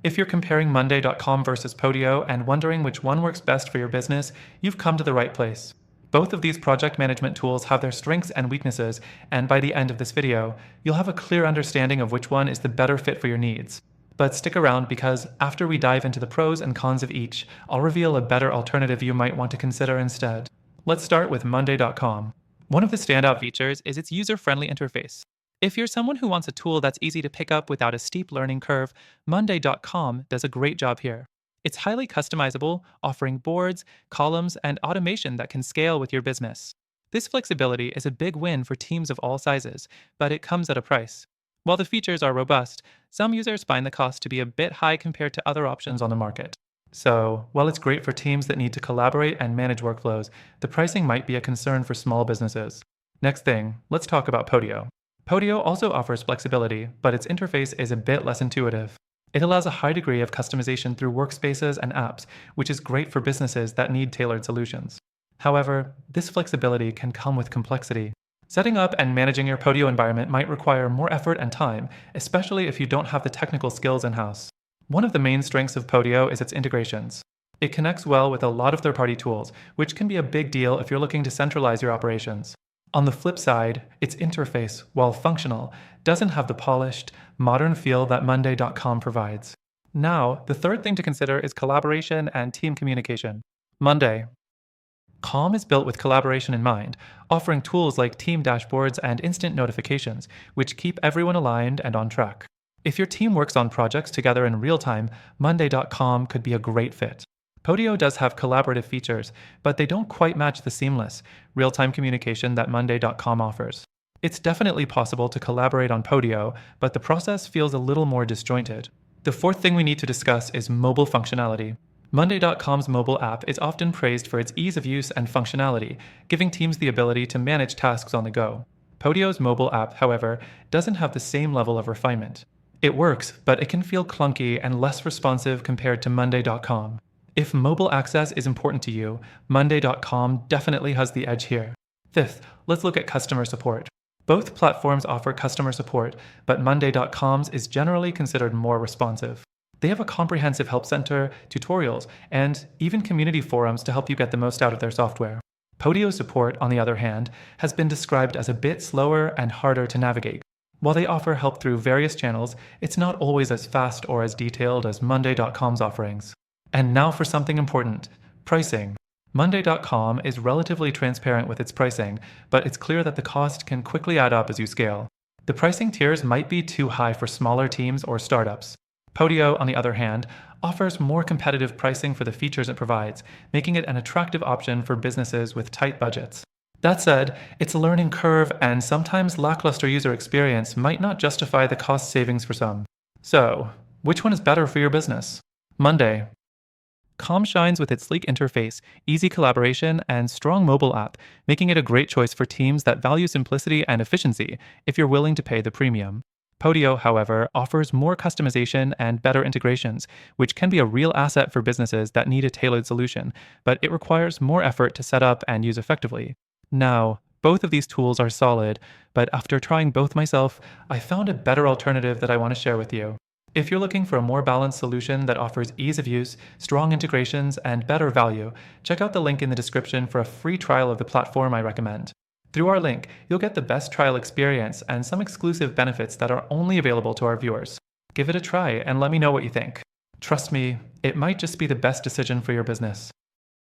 If you're comparing Monday.com versus Podio and wondering which one works best for your business, you've come to the right place. Both of these project management tools have their strengths and weaknesses, and by the end of this video, you'll have a clear understanding of which one is the better fit for your needs. But stick around because after we dive into the pros and cons of each, I'll reveal a better alternative you might want to consider instead. Let's start with Monday.com. One of the standout features is its user-friendly interface. If you're someone who wants a tool that's easy to pick up without a steep learning curve, Monday.com does a great job here. It's highly customizable, offering boards, columns, and automation that can scale with your business. This flexibility is a big win for teams of all sizes, but it comes at a price. While the features are robust, some users find the cost to be a bit high compared to other options on the market. So, while it's great for teams that need to collaborate and manage workflows, the pricing might be a concern for small businesses. Next thing, let's talk about Podio. Podio also offers flexibility, but its interface is a bit less intuitive. It allows a high degree of customization through workspaces and apps, which is great for businesses that need tailored solutions. However, this flexibility can come with complexity. Setting up and managing your Podio environment might require more effort and time, especially if you don't have the technical skills in-house. One of the main strengths of Podio is its integrations. It connects well with a lot of third-party tools, which can be a big deal if you're looking to centralize your operations. On the flip side, its interface, while functional, doesn't have the polished, modern feel that Monday.com provides. Now, the third thing to consider is collaboration and team communication. Monday.com is built with collaboration in mind, offering tools like team dashboards and instant notifications, which keep everyone aligned and on track. If your team works on projects together in real time, Monday.com could be a great fit. Podio does have collaborative features, but they don't quite match the seamless, real-time communication that Monday.com offers. It's definitely possible to collaborate on Podio, but the process feels a little more disjointed. The fourth thing we need to discuss is mobile functionality. Monday.com's mobile app is often praised for its ease of use and functionality, giving teams the ability to manage tasks on the go. Podio's mobile app, however, doesn't have the same level of refinement. It works, but it can feel clunky and less responsive compared to Monday.com. If mobile access is important to you, Monday.com definitely has the edge here. Fifth, let's look at customer support. Both platforms offer customer support, but Monday.com's is generally considered more responsive. They have a comprehensive help center, tutorials, and even community forums to help you get the most out of their software. Podio's support, on the other hand, has been described as a bit slower and harder to navigate. While they offer help through various channels, it's not always as fast or as detailed as Monday.com's offerings. And now for something important, pricing. Monday.com is relatively transparent with its pricing, but it's clear that the cost can quickly add up as you scale. The pricing tiers might be too high for smaller teams or startups. Podio, on the other hand, offers more competitive pricing for the features it provides, making it an attractive option for businesses with tight budgets. That said, its learning curve and sometimes lackluster user experience might not justify the cost savings for some. So, which one is better for your business? Monday.com shines with its sleek interface, easy collaboration, and strong mobile app, making it a great choice for teams that value simplicity and efficiency if you're willing to pay the premium. Podio, however, offers more customization and better integrations, which can be a real asset for businesses that need a tailored solution, but it requires more effort to set up and use effectively. Now, both of these tools are solid, but after trying both myself, I found a better alternative that I want to share with you. If you're looking for a more balanced solution that offers ease of use, strong integrations, and better value, check out the link in the description for a free trial of the platform I recommend. Through our link, you'll get the best trial experience and some exclusive benefits that are only available to our viewers. Give it a try and let me know what you think. Trust me, it might just be the best decision for your business.